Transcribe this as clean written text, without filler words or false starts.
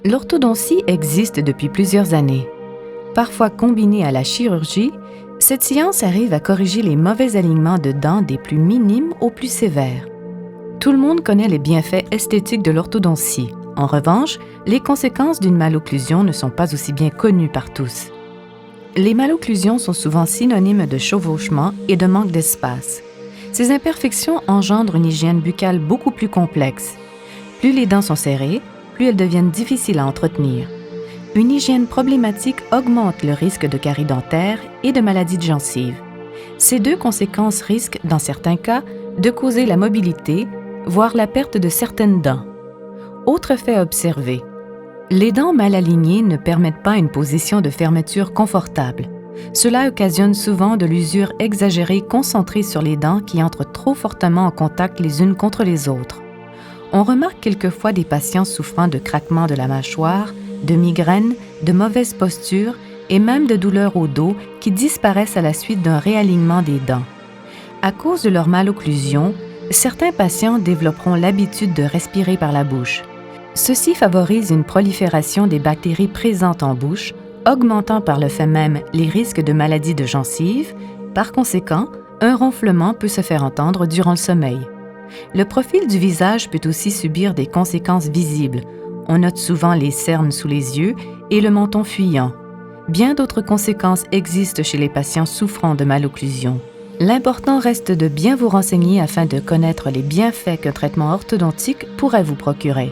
L'orthodontie existe depuis plusieurs années. Parfois combinée à la chirurgie, cette science arrive à corriger les mauvais alignements de dents des plus minimes aux plus sévères. Tout le monde connaît les bienfaits esthétiques de l'orthodontie. En revanche, les conséquences d'une malocclusion ne sont pas aussi bien connues par tous. Les malocclusions sont souvent synonymes de chevauchement et de manque d'espace. Ces imperfections engendrent une hygiène buccale beaucoup plus complexe. Plus les dents sont serrées, plus elles deviennent difficiles à entretenir. Une hygiène problématique augmente le risque de caries dentaires et de maladies de gencives. Ces deux conséquences risquent, dans certains cas, de causer la mobilité, voire la perte de certaines dents. Autre fait observé, les dents mal alignées ne permettent pas une position de fermeture confortable. Cela occasionne souvent de l'usure exagérée concentrée sur les dents qui entrent trop fortement en contact les unes contre les autres. On remarque quelquefois des patients souffrant de craquements de la mâchoire, de migraines, de mauvaise posture et même de douleurs au dos qui disparaissent à la suite d'un réalignement des dents. À cause de leur malocclusion, certains patients développeront l'habitude de respirer par la bouche. Ceci favorise une prolifération des bactéries présentes en bouche, augmentant par le fait même les risques de maladies de gencives. Par conséquent, un ronflement peut se faire entendre durant le sommeil. Le profil du visage peut aussi subir des conséquences visibles. On note souvent les cernes sous les yeux et le menton fuyant. Bien d'autres conséquences existent chez les patients souffrant de malocclusion. L'important reste de bien vous renseigner afin de connaître les bienfaits qu'un traitement orthodontique pourrait vous procurer.